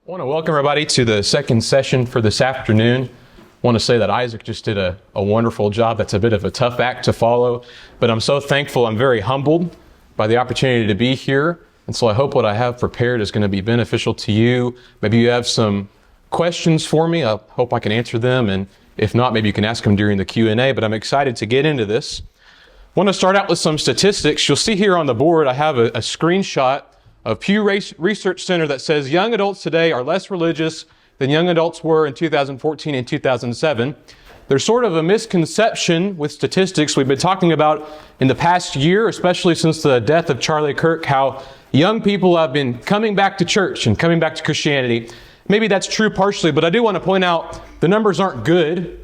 I want to welcome everybody to the second session for this afternoon. I want to say that Isaac just did a wonderful job. That's a bit of a tough act to follow, but I'm so thankful. I'm very humbled by the opportunity to be here. And so I hope what I have prepared is going to be beneficial to you. Maybe you have some questions for me. I hope I can answer them. And if not, maybe you can ask them during the Q&A, but I'm excited to get into this. I want to start out with some statistics. You'll see here on the board, I have a screenshot of Pew Research Center that says young adults today are less religious than young adults were in 2014 and 2007. There's sort of a misconception with statistics we've been talking about in the past year, especially since the death of Charlie Kirk, how young people have been coming back to church and coming back to Christianity. Maybe that's true partially, but I do want to point out the numbers aren't good.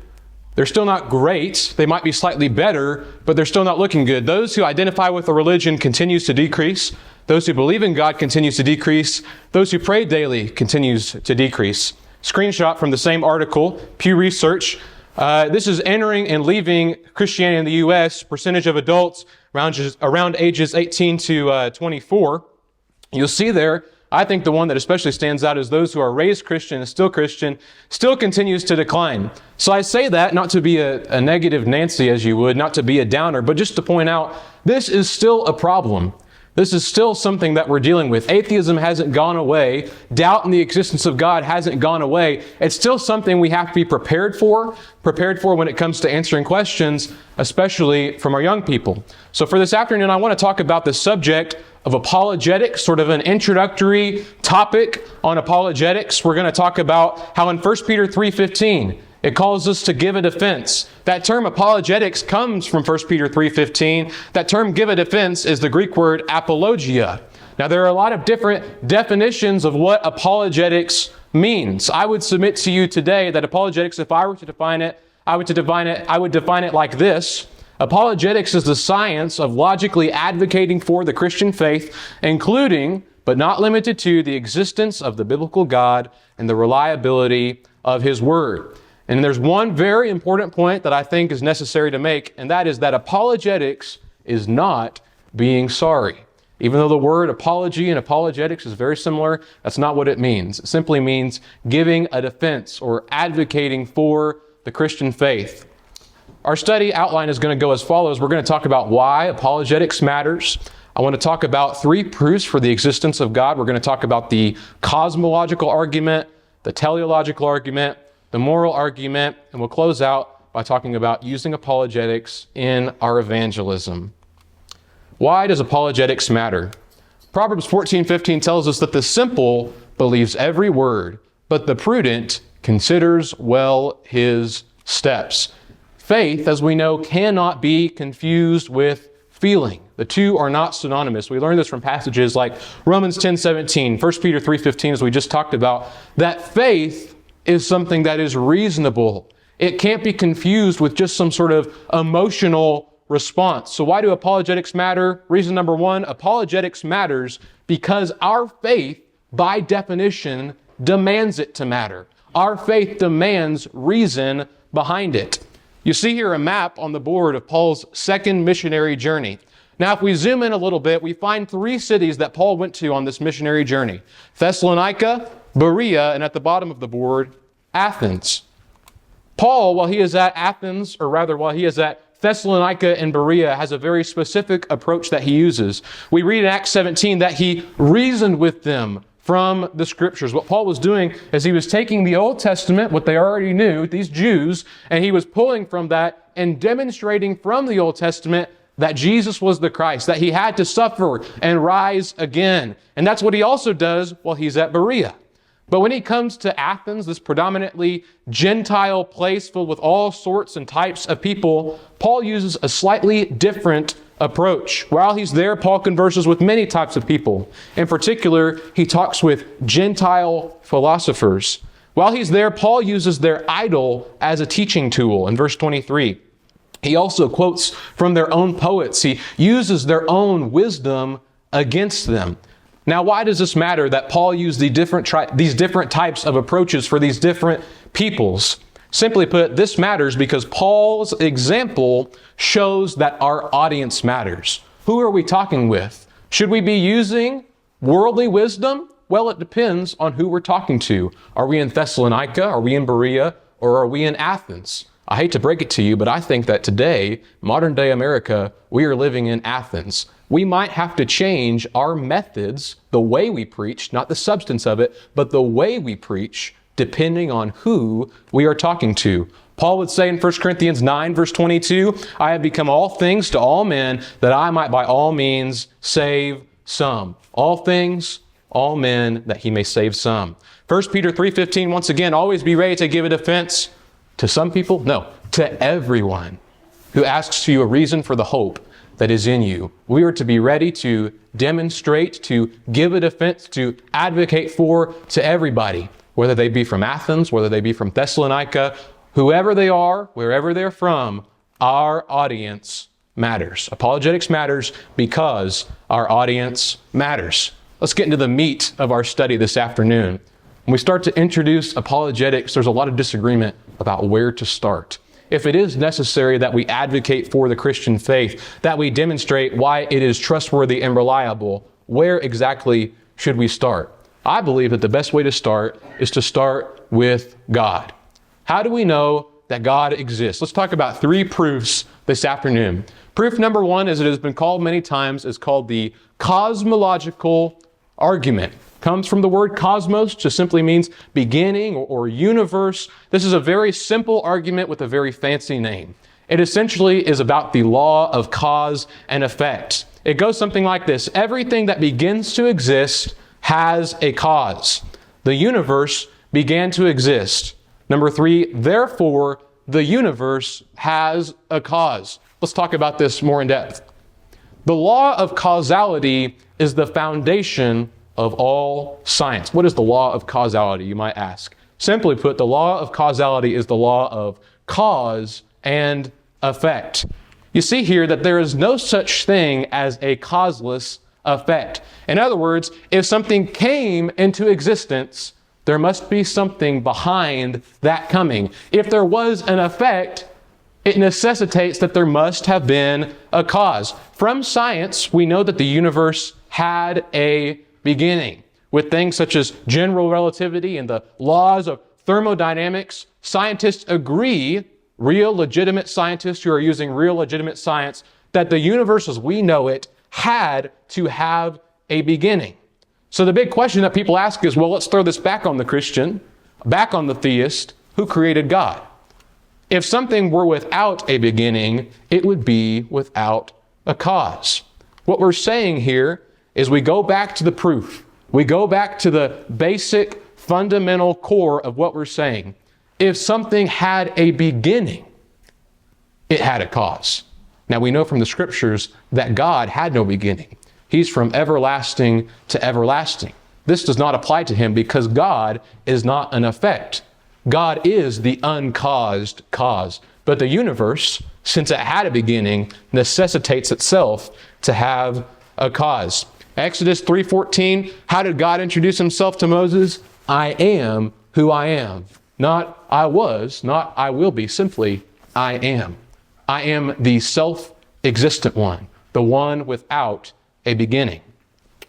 They're still not great. They might be slightly better, but they're still not looking good. Those who identify with a religion continues to decrease. Those who believe in God continues to decrease. Those who pray daily continues to decrease. Screenshot from the same article, Pew Research. This is entering and leaving Christianity in the U.S. Percentage of adults around ages 18 to 24. You'll see there, I think the one that especially stands out is those who are raised Christian, still continues to decline. So I say that not to be a negative Nancy as you would, not to be a downer, but just to point out this is still a problem. This is still something that we're dealing with. Atheism hasn't gone away. Doubt in the existence of God hasn't gone away. It's still something we have to be prepared for when it comes to answering questions, especially from our young people. So for this afternoon, I want to talk about the subject of apologetics, sort of an introductory topic on apologetics. We're going to talk about how in 1 Peter 3:15, it calls us to give a defense. That term apologetics comes from 1 Peter 3:15. That term give a defense is the Greek word apologia. Now there are a lot of different definitions of what apologetics means. I would submit to you today that apologetics, if I were to define it, I would define it like this. Apologetics is the science of logically advocating for the Christian faith, including, but not limited to, the existence of the biblical God and the reliability of His Word. And there's one very important point that I think is necessary to make, and that is that apologetics is not being sorry. Even though the word apology and apologetics is very similar, that's not what it means. It simply means giving a defense or advocating for the Christian faith. Our study outline is going to go as follows. We're going to talk about why apologetics matters. I want to talk about 3 proofs for the existence of God. We're going to talk about the cosmological argument, the teleological argument, the moral argument, and we'll close out by talking about using apologetics in our evangelism. Why does apologetics matter? Proverbs 14:15 tells us that the simple believes every word, but the prudent considers well his steps. Faith, as we know, cannot be confused with feeling. The two are not synonymous. We learn this from passages like Romans 10:17, 1 Peter 3:15, as we just talked about, that faith is something that is reasonable. It can't be confused with just some sort of emotional response. So why do apologetics matter? Reason number 1, apologetics matters because our faith, by definition, demands it to matter. Our faith demands reason behind it. You see here a map on the board of Paul's second missionary journey. Now, if we zoom in a little bit, we find 3 cities that Paul went to on this missionary journey: Thessalonica, Berea, and at the bottom of the board, Athens. Paul, while he is at Thessalonica and Berea, has a very specific approach that he uses. We read in Acts 17 that he reasoned with them from the Scriptures. What Paul was doing is he was taking the Old Testament, what they already knew, these Jews, and he was pulling from that and demonstrating from the Old Testament that Jesus was the Christ, that He had to suffer and rise again. And that's what he also does while he's at Berea. But when he comes to Athens, this predominantly Gentile place filled with all sorts and types of people, Paul uses a slightly different approach. While he's there, Paul converses with many types of people. In particular, he talks with Gentile philosophers. While he's there, Paul uses their idol as a teaching tool in verse 23. He also quotes from their own poets. He uses their own wisdom against them. Now, why does this matter that Paul used these different types of approaches for these different peoples? Simply put, this matters because Paul's example shows that our audience matters. Who are we talking with? Should we be using worldly wisdom Well, it depends on who we're talking to. Are we in Thessalonica? Are we in Berea? Or are we in Athens? I hate to break it to you, but I think that today, modern day America, we are living in Athens. We might have to change our methods, the way we preach, not the substance of it, but the way we preach, depending on who we are talking to. Paul would say in 1 Corinthians 9, verse 22, I have become all things to all men, that I might by all means save some. All things, all men, that he may save some. 1 Peter 3:15, once again, always be ready to give a defense to some people? No, to everyone who asks you a reason for the hope that is in you. We are to be ready to demonstrate, to give a defense, to advocate for to everybody, whether they be from Athens, whether they be from Thessalonica, whoever they are, wherever they're from, our audience matters. Apologetics matters because our audience matters. Let's get into the meat of our study this afternoon. When we start to introduce apologetics, there's a lot of disagreement about where to start. If it is necessary that we advocate for the Christian faith, that we demonstrate why it is trustworthy and reliable, where exactly should we start? I believe that the best way to start is to start with God. How do we know that God exists? Let's talk about 3 proofs this afternoon. Proof number 1, as it has been called many times, is called the cosmological argument. Comes from the word cosmos, just simply means beginning or universe. This is a very simple argument with a very fancy name. It essentially is about the law of cause and effect. It goes something like this. Everything that begins to exist has a cause. The universe began to exist. Number 3, therefore, the universe has a cause. Let's talk about this more in depth. The law of causality is the foundation of all science. What is the law of causality, you might ask? Simply put, the law of causality is the law of cause and effect. You see here that there is no such thing as a causeless effect. In other words, if something came into existence, there must be something behind that coming. If there was an effect, it necessitates that there must have been a cause. From science, we know that the universe had a beginning. With things such as general relativity and the laws of thermodynamics, scientists agree, real legitimate scientists who are using real legitimate science, that the universe as we know it had to have a beginning. So the big question that people ask is, well, let's throw this back on the Christian, back on the theist, who created God? If something were without a beginning, it would be without a cause. What we're saying here is we go back to the proof. We go back to the basic, fundamental core of what we're saying. If something had a beginning, it had a cause. Now we know from the scriptures that God had no beginning. He's from everlasting to everlasting. This does not apply to him because God is not an effect. God is the uncaused cause. But the universe, since it had a beginning, necessitates itself to have a cause. Exodus 3:14, how did God introduce himself to Moses? I am who I am. Not I was, not I will be, simply I am. I am the self-existent one, the one without a beginning.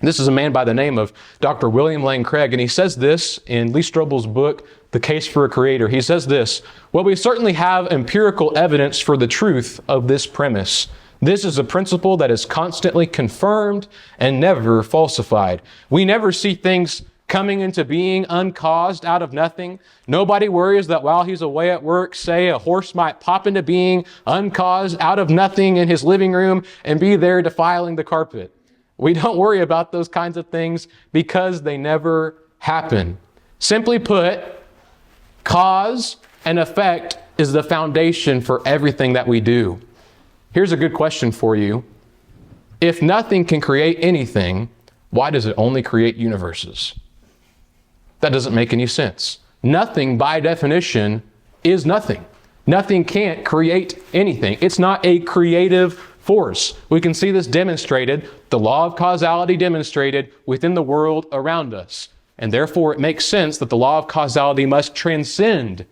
This is a man by the name of Dr. William Lane Craig, and he says this in Lee Strobel's book, The Case for a Creator. He says this, well, we certainly have empirical evidence for the truth of this premise. This is a principle that is constantly confirmed and never falsified. We never see things coming into being uncaused out of nothing. Nobody worries that while he's away at work, say a horse might pop into being uncaused out of nothing in his living room and be there defiling the carpet. We don't worry about those kinds of things because they never happen. Simply put, cause and effect is the foundation for everything that we do. Here's a good question for you. If nothing can create anything, why does it only create universes? That doesn't make any sense. Nothing, by definition, is nothing. Nothing can't create anything. It's not a creative force. We can see this demonstrated, the law of causality demonstrated within the world around us. And therefore, it makes sense that the law of causality must transcend,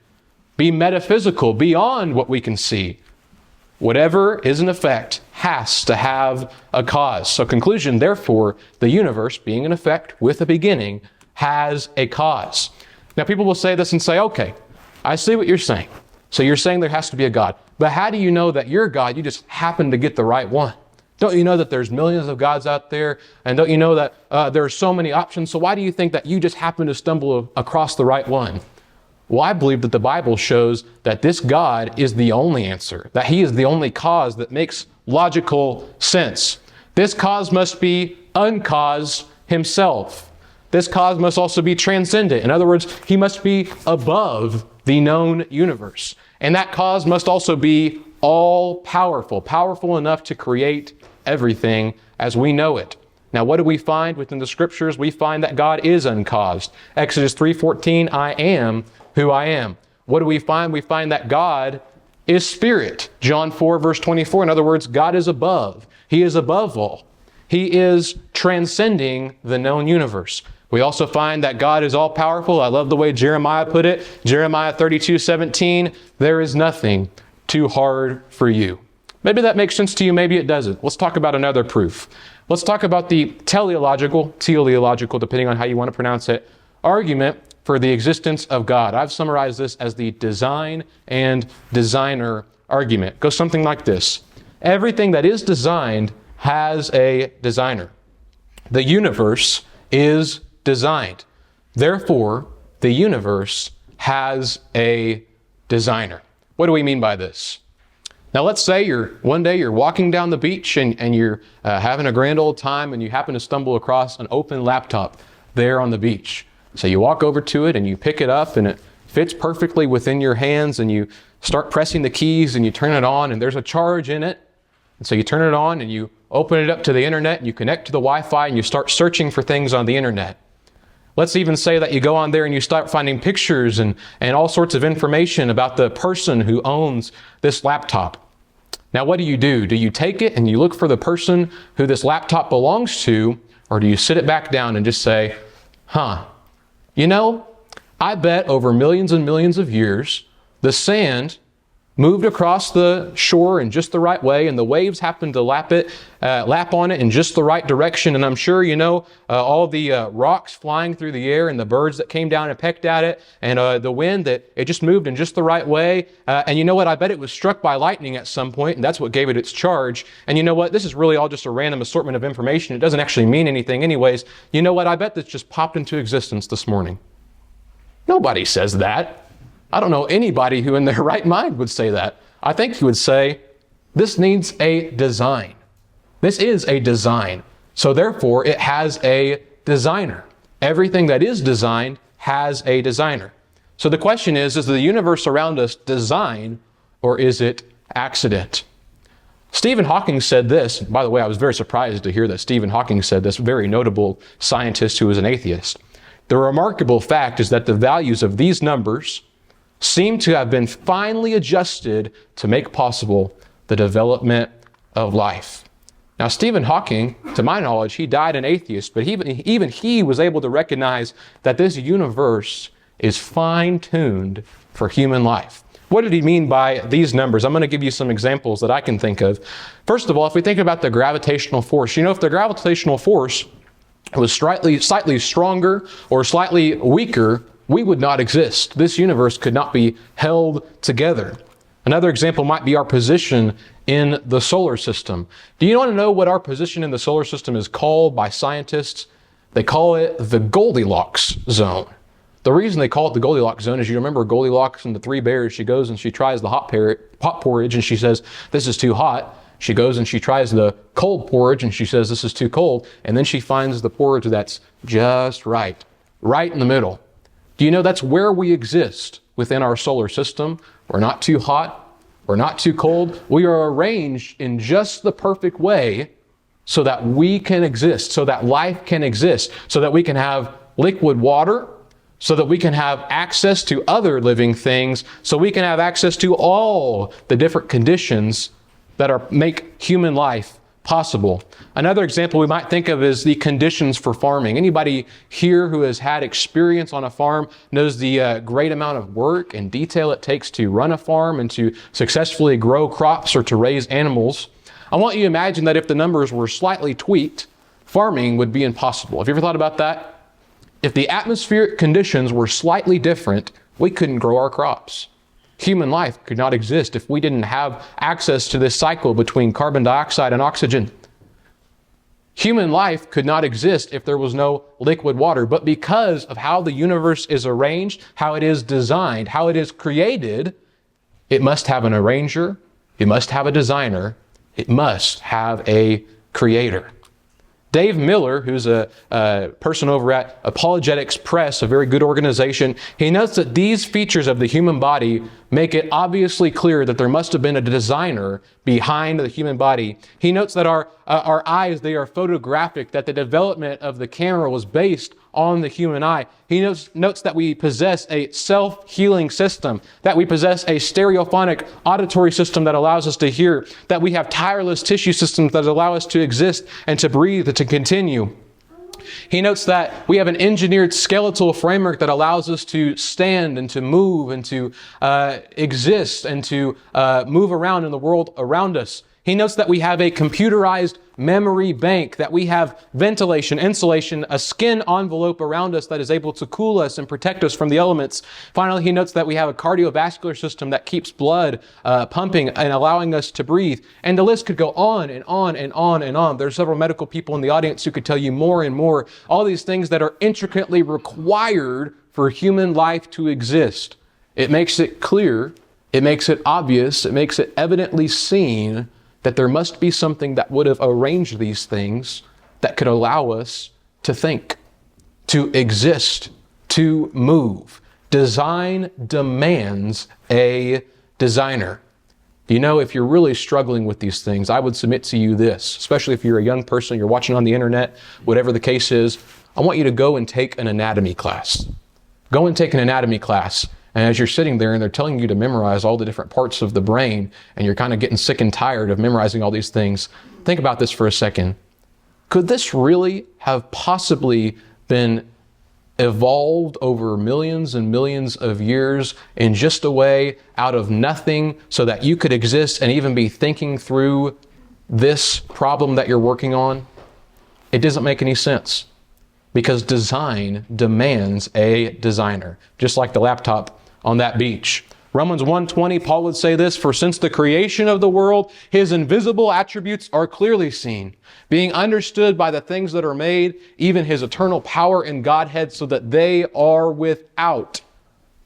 be metaphysical, beyond what we can see. Whatever is an effect has to have a cause. So conclusion, therefore, the universe being an effect with a beginning has a cause. Now, people will say this and say, okay, I see what you're saying. So you're saying there has to be a God. But how do you know that your God, you just happen to get the right one? Don't you know that there's millions of gods out there? And don't you know that there are so many options? So why do you think that you just happen to stumble across the right one? Well, I believe that the Bible shows that this God is the only answer, that he is the only cause that makes logical sense. This cause must be uncaused himself. This cause must also be transcendent. In other words, he must be above the known universe. And that cause must also be all-powerful, powerful enough to create everything as we know it. Now, what do we find within the scriptures? We find that God is uncaused. Exodus 3:14, I am who I am. What do we find? We find that God is spirit. John 4, verse 24. In other words, God is above. He is above all. He is transcending the known universe. We also find that God is all-powerful. I love the way Jeremiah put it. Jeremiah 32:17, there is nothing too hard for you. Maybe that makes sense to you, maybe it doesn't. Let's talk about another proof. Let's talk about the teleological, depending on how you want to pronounce it, argument for the existence of God. I've summarized this as the design and designer argument. It goes something like this. Everything that is designed has a designer. The universe is designed. Therefore, the universe has a designer. What do we mean by this? Now, let's say one day you're walking down the beach and you're having a grand old time and you happen to stumble across an open laptop there on the beach. So you walk over to it and you pick it up and it fits perfectly within your hands and you start pressing the keys and you turn it on and there's a charge in it. And so you turn it on and you open it up to the internet and you connect to the Wi-Fi and you start searching for things on the internet. Let's even say that you go on there and you start finding pictures and all sorts of information about the person who owns this laptop. Now, what do? Do you take it and you look for the person who this laptop belongs to, or do you sit it back down and just say, you know, I bet over millions and millions of years, the sand moved across the shore in just the right way, and the waves happened to lap on it in just the right direction. And I'm sure you know all the rocks flying through the air and the birds that came down and pecked at it, and the wind that it just moved in just the right way. And you know what? I bet it was struck by lightning at some point, and that's what gave it its charge. And you know what? This is really all just a random assortment of information. It doesn't actually mean anything anyways. You know what? I bet this just popped into existence this morning. Nobody says that. I don't know anybody who in their right mind would say that. I think he would say, this needs a design. This is a design. So therefore, it has a designer. Everything that is designed has a designer. So the question is the universe around us design or is it accident? Stephen Hawking said this. By the way, I was very surprised to hear that Stephen Hawking said this, very notable scientist who was an atheist. The remarkable fact is that the values of these numbers seem to have been finely adjusted to make possible the development of life. Now, Stephen Hawking, to my knowledge, he died an atheist, but even he was able to recognize that this universe is fine-tuned for human life. What did he mean by these numbers? I'm going to give you some examples that I can think of. First of all, if we think about the gravitational force, you know, if the gravitational force was slightly stronger or slightly weaker, we would not exist. This universe could not be held together. Another example might be our position in the solar system. Do you want to know what our position in the solar system is called by scientists? They call it the Goldilocks zone. The reason they call it the Goldilocks zone is, you remember Goldilocks and the three bears. She goes and she tries the hot porridge and she says, this is too hot. She goes and she tries the cold porridge and she says, this is too cold. And then she finds the porridge that's just right in the middle. Do you know that's where we exist within our solar system? We're not too hot. We're not too cold. We are arranged in just the perfect way so that we can exist, so that life can exist, so that we can have liquid water, so that we can have access to other living things, so we can have access to all the different conditions that make human life possible. Another example we might think of is the conditions for farming. Anybody here who has had experience on a farm knows the great amount of work and detail it takes to run a farm and to successfully grow crops or to raise animals. I want you to imagine that if the numbers were slightly tweaked, farming would be impossible. Have you ever thought about that? If the atmospheric conditions were slightly different, we couldn't grow our crops. Human life could not exist if we didn't have access to this cycle between carbon dioxide and oxygen. Human life could not exist if there was no liquid water. But because of how the universe is arranged, how it is designed, how it is created, it must have an arranger, it must have a designer, it must have a creator. Dave Miller, who's a person over at Apologetics Press, a very good organization, he notes that these features of the human body make it obviously clear that there must have been a designer behind the human body. He notes that our eyes, they are photographic, that the development of the camera was based on the human eye. He notes that we possess a self-healing system, that we possess a stereophonic auditory system that allows us to hear, that we have tireless tissue systems that allow us to exist and to breathe and to continue. He notes that we have an engineered skeletal framework that allows us to stand and to move and to exist and to move around in the world around us. He notes that we have a computerized memory bank, that we have ventilation, insulation, a skin envelope around us that is able to cool us and protect us from the elements. Finally, he notes that we have a cardiovascular system that keeps blood pumping and allowing us to breathe. And the list could go on and on and on and on. There are several medical people in the audience who could tell you more and more. All these things that are intricately required for human life to exist. It makes it clear, it makes it obvious, it makes it evidently seen that there must be something that would have arranged these things that could allow us to think, to exist, to move. Design demands a designer. You know, if you're really struggling with these things, I would submit to you this, especially if you're a young person, you're watching on the internet, whatever the case is, I want you to go and take an anatomy class. Go and take an anatomy class. And as you're sitting there and they're telling you to memorize all the different parts of the brain and you're kind of getting sick and tired of memorizing all these things, think about this for a second. Could this really have possibly been evolved over millions and millions of years in just a way out of nothing so that you could exist and even be thinking through this problem that you're working on? It doesn't make any sense because design demands a designer, just like the laptop on that beach. Romans 1:20, Paul would say this, "For since the creation of the world, his invisible attributes are clearly seen, being understood by the things that are made, even his eternal power and Godhead, so that they are without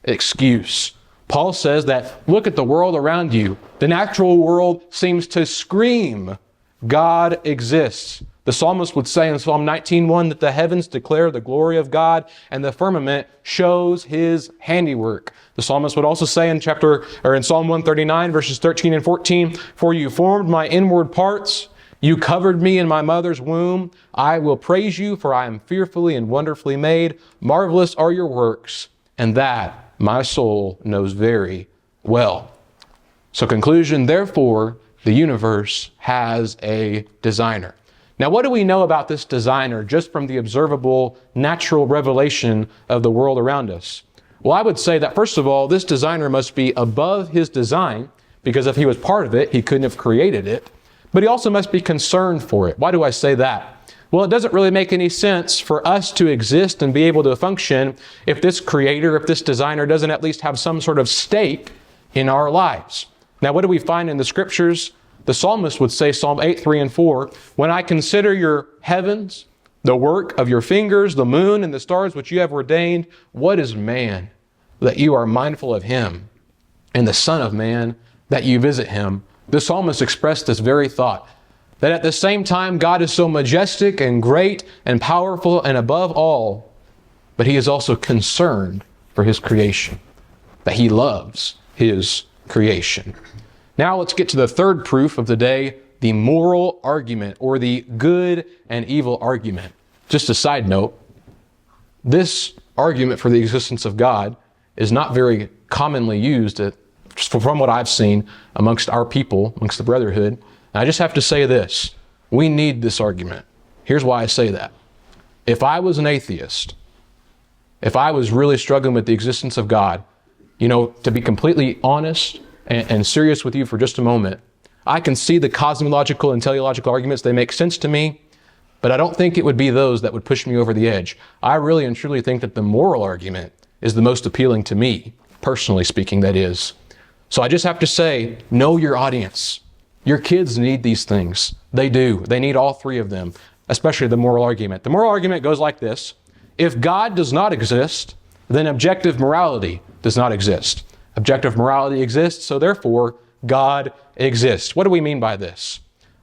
excuse." Paul says that, look at the world around you. The natural world seems to scream, God exists. The psalmist would say in Psalm 19:1 that the heavens declare the glory of God and the firmament shows his handiwork. The psalmist would also say in Psalm 139 verses 13 and 14, "For you formed my inward parts, you covered me in my mother's womb. I will praise you, for I am fearfully and wonderfully made. Marvelous are your works, and that my soul knows very well." So conclusion, therefore, the universe has a designer. Now, what do we know about this designer just from the observable natural revelation of the world around us? Well, I would say that, first of all, this designer must be above his design, because if he was part of it, he couldn't have created it. But he also must be concerned for it. Why do I say that? Well, it doesn't really make any sense for us to exist and be able to function if this creator, if this designer doesn't at least have some sort of stake in our lives. Now, what do we find in the scriptures? The psalmist would say, Psalm 8:3 and 4, "When I consider your heavens, the work of your fingers, the moon and the stars which you have ordained, what is man that you are mindful of him, and the son of man that you visit him?" The psalmist expressed this very thought, that at the same time God is so majestic and great and powerful and above all, but he is also concerned for his creation, that he loves his creation. Now let's get to the third proof of the day, the moral argument, or the good and evil argument. Just a side note, this argument for the existence of God is not very commonly used, from what I've seen, amongst our people, amongst the brotherhood. And I just have to say this, we need this argument. Here's why I say that. If I was an atheist, if I was really struggling with the existence of God, to be completely honest and serious with you for just a moment, I can see the cosmological and teleological arguments. They make sense to me. but I don't think it would be those that would push me over the edge. I really and truly think that the moral argument is the most appealing to me, personally speaking, that is. So I just have to say, know your audience. Your kids need these things. They do. They need all three of them, especially the moral argument. The moral argument goes like this. If God does not exist, then objective morality does not exist. Objective morality exists, so therefore God exists. What do we mean by this?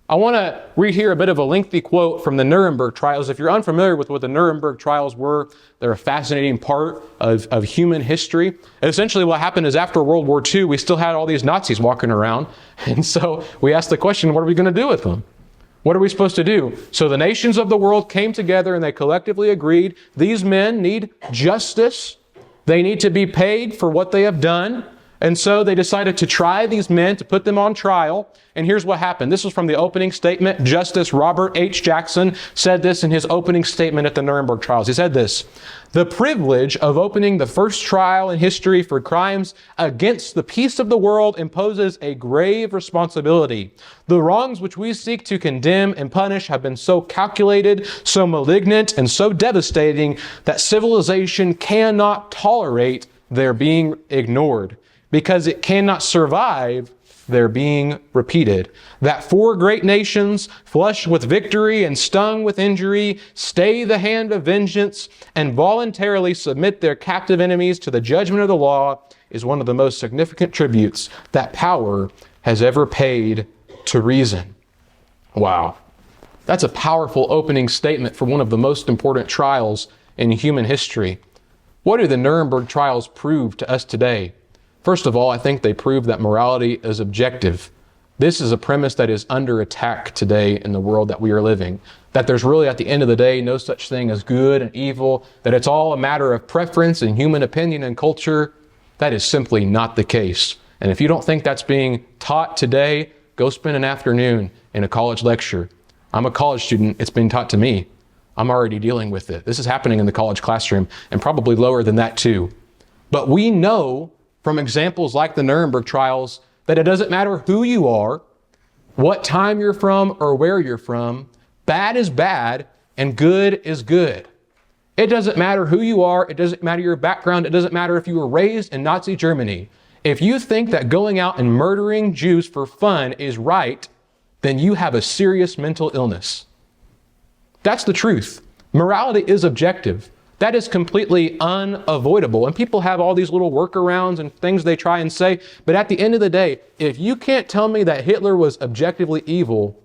I want to read here a bit of a lengthy quote from the Nuremberg trials. If you're unfamiliar with what the Nuremberg trials were, they're a fascinating part of human history. And essentially what happened is after World War II, we still had all these Nazis walking around. And so we asked the question, what are we going to do with them? What are we supposed to do? So the nations of the world came together and they collectively agreed, these men need justice. They need to be paid for what they have done. And so they decided to try these men, to put them on trial. And here's what happened. This was from the opening statement. Justice Robert H. Jackson said this in his opening statement at the Nuremberg trials. He said this, "The privilege of opening the first trial in history for crimes against the peace of the world imposes a grave responsibility. The wrongs which we seek to condemn and punish have been so calculated, so malignant, and so devastating that civilization cannot tolerate their being ignored, because it cannot survive their being repeated. That four great nations, flushed with victory and stung with injury, stay the hand of vengeance and voluntarily submit their captive enemies to the judgment of the law is one of the most significant tributes that power has ever paid to reason." Wow. That's a powerful opening statement for one of the most important trials in human history. What do the Nuremberg trials prove to us today? First of all, I think they prove that morality is objective. This is a premise that is under attack today in the world that we are living. That there's really, at the end of the day, no such thing as good and evil, that it's all a matter of preference and human opinion and culture. That is simply not the case. And if you don't think that's being taught today, go spend an afternoon in a college lecture. I'm a college student. It's being taught to me. I'm already dealing with it. This is happening in the college classroom and probably lower than that too. But we know from examples like the Nuremberg trials that it doesn't matter who you are, what time you're from, or where you're from. Bad is bad and good is good. It doesn't matter who you are. It doesn't matter your background. It doesn't matter if you were raised in Nazi Germany. If you think that going out and murdering Jews for fun is right, then you have a serious mental illness. That's the truth. Morality is objective. That is completely unavoidable. And people have all these little workarounds and things they try and say. But at the end of the day, if you can't tell me that Hitler was objectively evil,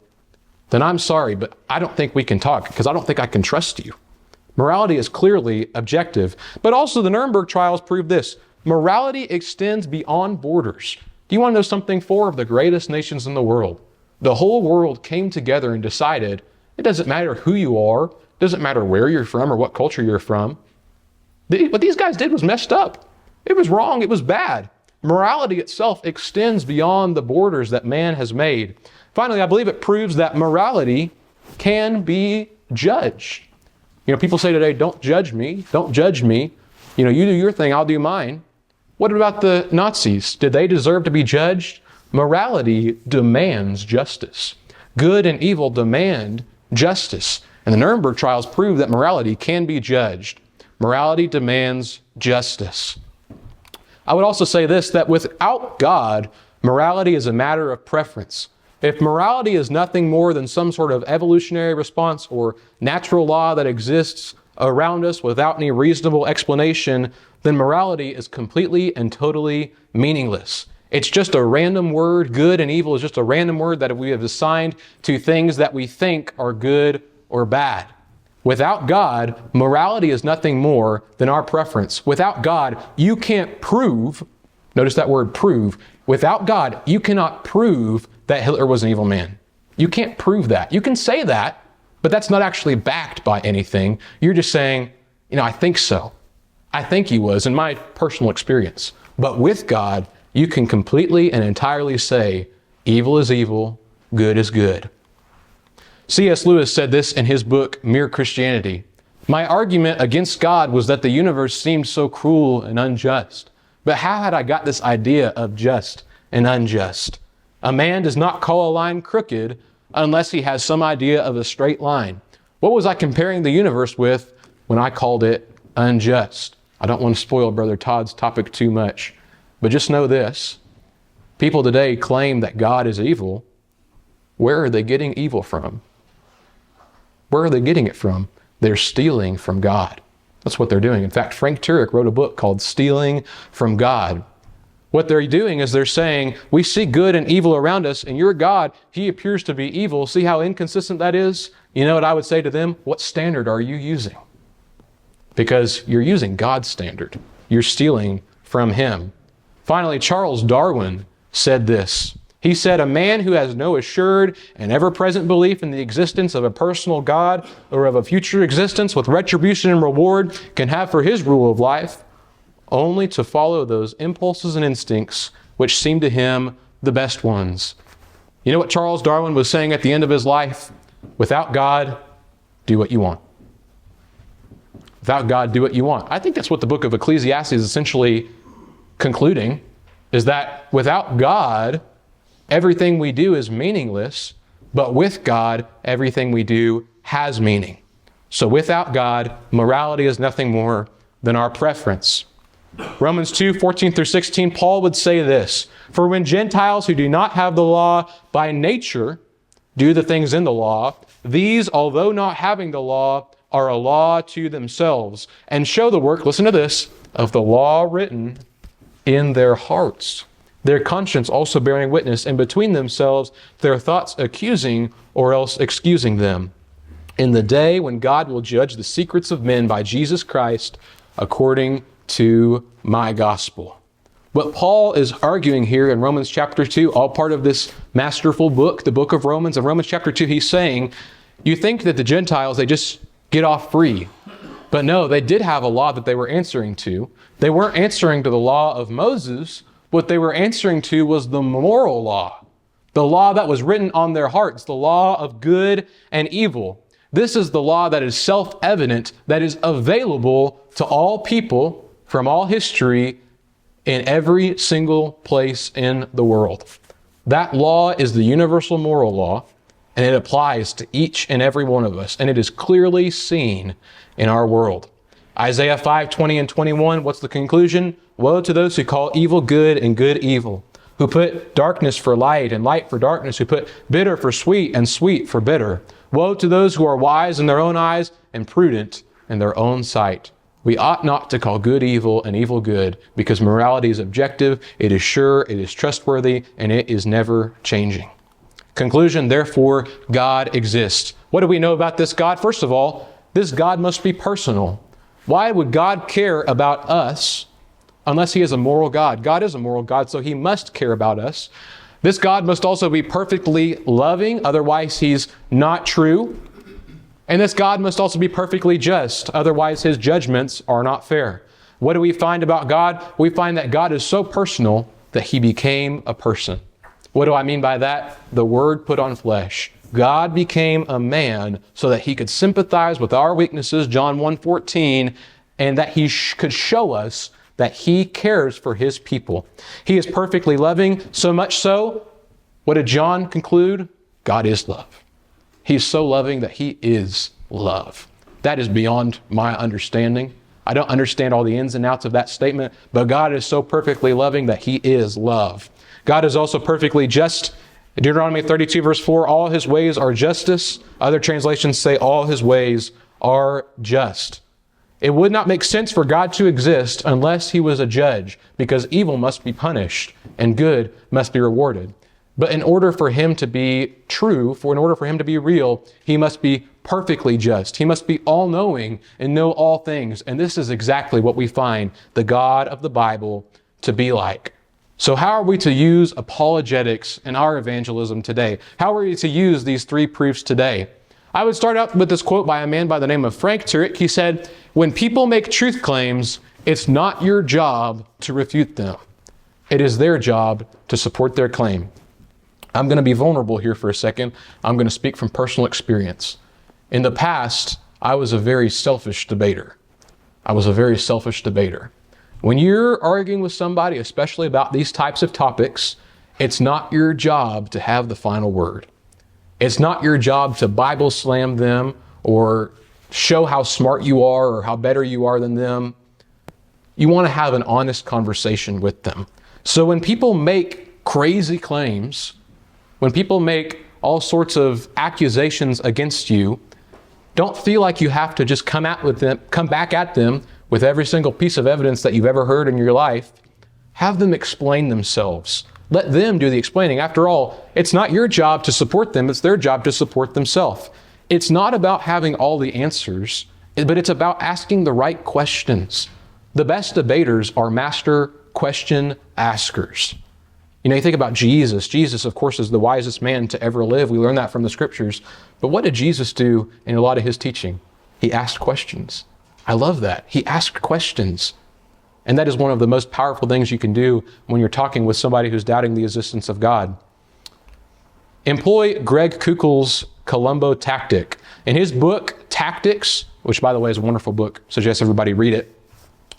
then I'm sorry, but I don't think we can talk because I don't think I can trust you. Morality is clearly objective. But also the Nuremberg trials prove this. Morality extends beyond borders. Do you want to know something? Four of the greatest nations in the world, the whole world came together and decided it doesn't matter who you are. Doesn't matter where you're from or what culture you're from. What these guys did was messed up. It was wrong. It was bad. Morality itself extends beyond the borders that man has made. Finally, I believe it proves that morality can be judged. You know, people say today, don't judge me. Don't judge me. You know, you do your thing, I'll do mine. What about the Nazis? Did they deserve to be judged? Morality demands justice. Good and evil demand justice. And the Nuremberg trials prove that morality can be judged. Morality demands justice. I would also say this, that without God, morality is a matter of preference. If morality is nothing more than some sort of evolutionary response or natural law that exists around us without any reasonable explanation, then morality is completely and totally meaningless. It's just a random word. Good and evil is just a random word that we have assigned to things that we think are good or bad. Without God, morality is nothing more than our preference. Without God, you can't prove, notice that word prove, without God, you cannot prove that Hitler was an evil man. You can't prove that. You can say that, but that's not actually backed by anything. You're just saying, you know, I think so. I think he was in my personal experience. But with God, you can completely and entirely say, evil is evil, good is good. C.S. Lewis said this in his book, Mere Christianity. My argument against God was that the universe seemed so cruel and unjust. But how had I got this idea of just and unjust? A man does not call a line crooked unless he has some idea of a straight line. What was I comparing the universe with when I called it unjust? I don't want to spoil Brother Todd's topic too much, but just know this. People today claim that God is evil. Where are they getting evil from? Where are they getting it from? They're stealing from God. That's what they're doing. In fact, Frank Turek wrote a book called Stealing from God. What they're doing is they're saying, we see good and evil around us, and your God, he appears to be evil. See how inconsistent that is? You know what I would say to them? What standard are you using? Because you're using God's standard. You're stealing from him. Finally, Charles Darwin said this. He said, a man who has no assured and ever-present belief in the existence of a personal God or of a future existence with retribution and reward can have for his rule of life only to follow those impulses and instincts which seem to him the best ones. You know what Charles Darwin was saying at the end of his life? Without God, do what you want. Without God, do what you want. I think that's what the book of Ecclesiastes is essentially concluding, is that without God, everything we do is meaningless, but with God, everything we do has meaning. So without God, morality is nothing more than our preference. Romans 2:14-16, Paul would say this, for when Gentiles who do not have the law by nature do the things in the law, these, although not having the law, are a law to themselves, and show the work, listen to this, of the law written in their hearts, their conscience also bearing witness, and between themselves their thoughts accusing or else excusing them. In the day when God will judge the secrets of men by Jesus Christ according to my gospel. What Paul is arguing here in Romans chapter 2, all part of this masterful book, the book of Romans. In Romans chapter 2, he's saying, you think that the Gentiles, they just get off free. But no, they did have a law that they were answering to. They weren't answering to the law of Moses. What they were answering to was the moral law, the law that was written on their hearts, the law of good and evil. This is the law that is self-evident, that is available to all people from all history in every single place in the world. That law is the universal moral law, and it applies to each and every one of us, and it is clearly seen in our world. Isaiah 5:20-21, what's the conclusion? Woe to those who call evil good and good evil, who put darkness for light and light for darkness, who put bitter for sweet and sweet for bitter. Woe to those who are wise in their own eyes and prudent in their own sight. We ought not to call good evil and evil good, because morality is objective, it is sure, it is trustworthy, and it is never changing. Conclusion, therefore, God exists. What do we know about this God? First of all, this God must be personal. Why would God care about us unless he is a moral God? God is a moral God, so he must care about us. This God must also be perfectly loving, otherwise he's not true. And this God must also be perfectly just, otherwise his judgments are not fair. What do we find about God? We find that God is so personal that he became a person. What do I mean by that? The Word put on flesh. God became a man so that he could sympathize with our weaknesses, John 1:14, and that he could show us that he cares for his people. He is perfectly loving, so much so, what did John conclude? God is love. He's so loving that he is love. That is beyond my understanding. I don't understand all the ins and outs of that statement, but God is so perfectly loving that he is love. God is also perfectly just. Deuteronomy 32 verse 4, all his ways are justice. Other translations say all his ways are just. It would not make sense for God to exist unless he was a judge, because evil must be punished and good must be rewarded. But in order for him to be true, in order for him to be real, he must be perfectly just. He must be all-knowing and know all things. And this is exactly what we find the God of the Bible to be like. So how are we to use apologetics in our evangelism today? How are we to use these three proofs today? I would start out with this quote by a man by the name of Frank Turek. He said, when people make truth claims, it's not your job to refute them. It is their job to support their claim. I'm going to be vulnerable here for a second. I'm going to speak from personal experience. In the past, I was a very selfish debater. When you're arguing with somebody, especially about these types of topics, it's not your job to have the final word. It's not your job to Bible slam them or show how smart you are or how better you are than them. You want to have an honest conversation with them. So when people make crazy claims, when people make all sorts of accusations against you, don't feel like you have to just come back at them with every single piece of evidence that you've ever heard in your life. Have them explain themselves. Let them do the explaining. After all, it's not your job to support them, it's their job to support themselves. It's not about having all the answers, but it's about asking the right questions. The best debaters are master question askers. You know, you think about Jesus. Jesus, of course, is the wisest man to ever live. We learn that from the scriptures. But what did Jesus do in a lot of his teaching? He asked questions. I love that. He asked questions. And that is one of the most powerful things you can do when you're talking with somebody who's doubting the existence of God. Employ Greg Koukl's Columbo tactic. In his book, Tactics, which by the way is a wonderful book, suggest everybody read it,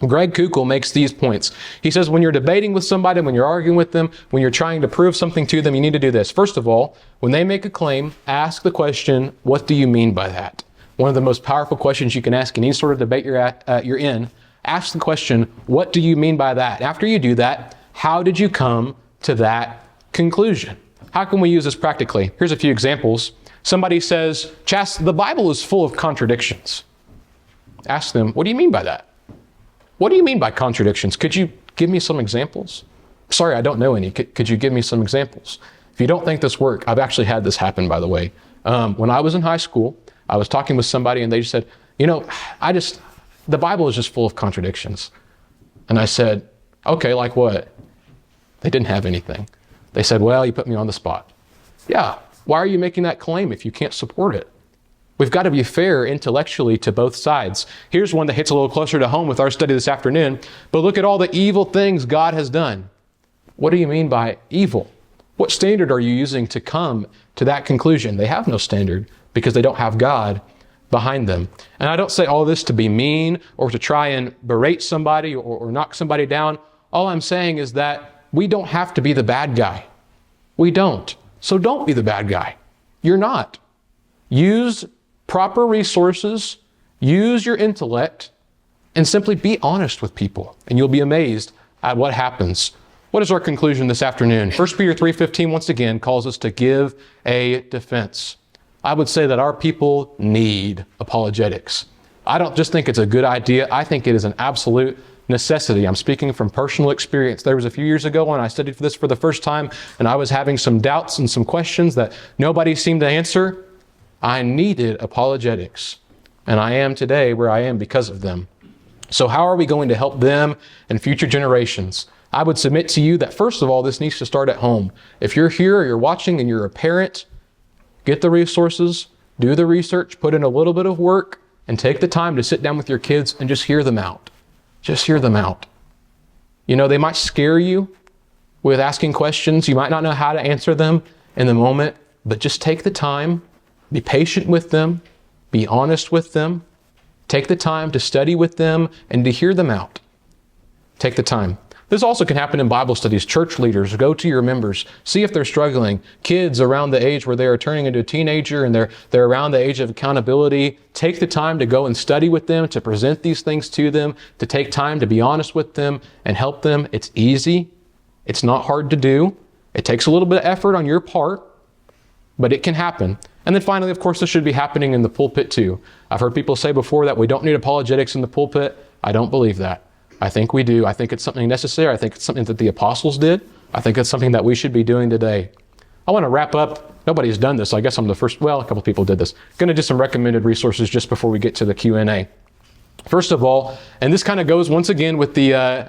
Greg Koukl makes these points. He says when you're debating with somebody, when you're arguing with them, when you're trying to prove something to them, you need to do this. First of all, when they make a claim, ask the question, what do you mean by that? One of the most powerful questions you can ask in any sort of debate you're in. Ask the question, what do you mean by that? After you do that, how did you come to that conclusion? How can we use this practically? Here's a few examples. Somebody says, Chas, the Bible is full of contradictions. Ask them, what do you mean by that? What do you mean by contradictions? Could you give me some examples? Sorry, I don't know any. Could you give me some examples? If you don't think this work, I've actually had this happen, by the way. When I was in high school, I was talking with somebody and they just said, you know, the Bible is just full of contradictions. And I said, okay, like what? They didn't have anything. They said, well, you put me on the spot. Yeah, why are you making that claim if you can't support it? We've got to be fair intellectually to both sides. Here's one that hits a little closer to home with our study this afternoon. But look at all the evil things God has done. What do you mean by evil? What standard are you using to come to that conclusion? They have no standard because they don't have God behind them. And I don't say all this to be mean or to try and berate somebody or knock somebody down. All I'm saying is that we don't have to be the bad guy. We don't. So don't be the bad guy. You're not. Use proper resources, use your intellect, and simply be honest with people. And you'll be amazed at what happens. What is our conclusion this afternoon? 1 Peter 3:15 once again calls us to give a defense. I would say that our people need apologetics. I don't just think it's a good idea. I think it is an absolute necessity. I'm speaking from personal experience. There was a few years ago when I studied for this for the first time, and I was having some doubts and some questions that nobody seemed to answer. I needed apologetics, and I am today where I am because of them. So how are we going to help them and future generations? I would submit to you that first of all, this needs to start at home. If you're here or you're watching and you're a parent, get the resources, do the research, put in a little bit of work, and take the time to sit down with your kids and just hear them out. Just hear them out. You know, they might scare you with asking questions. You might not know how to answer them in the moment, but just take the time. Be patient with them, be honest with them, take the time to study with them and to hear them out. Take the time. This also can happen in Bible studies. Church leaders, go to your members, see if they're struggling. Kids around the age where they are turning into a teenager and they're around the age of accountability, take the time to go and study with them, to present these things to them, to take time to be honest with them and help them. It's easy. It's not hard to do. It takes a little bit of effort on your part, but it can happen. And then finally, of course, this should be happening in the pulpit too. I've heard people say before that we don't need apologetics in the pulpit. I don't believe that. I think we do. I think it's something necessary. I think it's something that the apostles did. I think it's something that we should be doing today. I want to wrap up. Nobody's done this. So I guess I'm the first. Well, a couple people did this. Going to do some recommended resources just before we get to the Q&A. First of all, and this kind of goes once again with the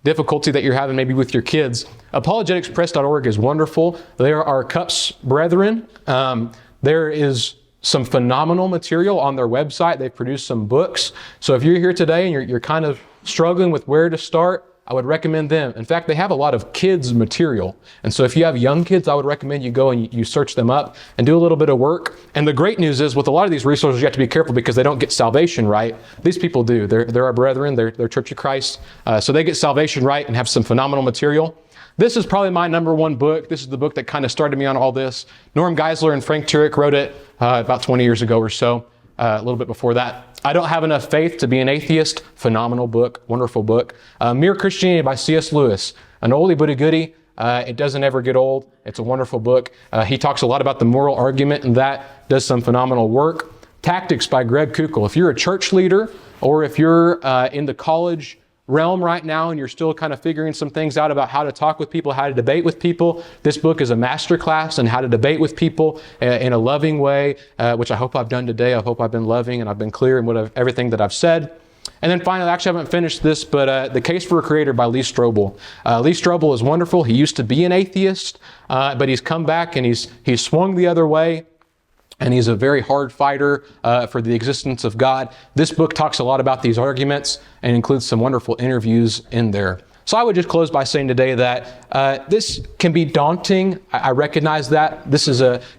difficulty that you're having maybe with your kids. Apologeticspress.org is wonderful. There are CUPS brethren. There is some phenomenal material on their website. They've produced some books. So if you're here today and you're kind of struggling with where to start, I would recommend them. In fact, they have a lot of kids material. And so if you have young kids, I would recommend you go and you search them up and do a little bit of work. And the great news is with a lot of these resources, you have to be careful because they don't get salvation right. These people do. They're our brethren. They're Church of Christ. So they get salvation right and have some phenomenal material. This is probably my number one book. This is the book that kind of started me on all this. Norm Geisler and Frank Turek wrote it about 20 years ago or so, a little bit before that. I Don't Have Enough Faith to Be an Atheist. Phenomenal book, wonderful book. Mere Christianity by C.S. Lewis. An oldie but a goodie. It doesn't ever get old. It's a wonderful book. He talks a lot about the moral argument, and that does some phenomenal work. Tactics by Greg Kuchel. If you're a church leader, or if you're in the college realm right now and you're still kind of figuring some things out about how to talk with people, how to debate with people, this book is a masterclass in how to debate with people in a loving way, which I hope I've done today. I hope I've been loving and I've been clear in everything that I've said. And then finally, I actually haven't finished this, but The Case for a Creator by Lee Strobel. Lee Strobel is wonderful. He used to be an atheist, but he's come back and he's swung the other way. And he's a very hard fighter for the existence of God. This book talks a lot about these arguments and includes some wonderful interviews in there. So I would just close by saying today that this can be daunting. I recognize that. This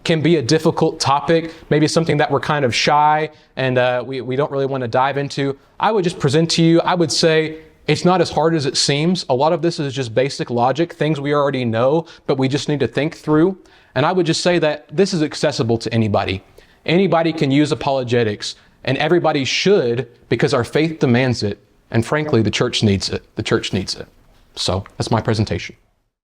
can be a difficult topic, maybe something that we're kind of shy and we don't really want to dive into. I would just present to you, I would say, it's not as hard as it seems. A lot of this is just basic logic, things we already know, but we just need to think through. And I would just say that this is accessible to anybody. Anybody can use apologetics, and everybody should because our faith demands it. And frankly, the church needs it. The church needs it. So that's my presentation.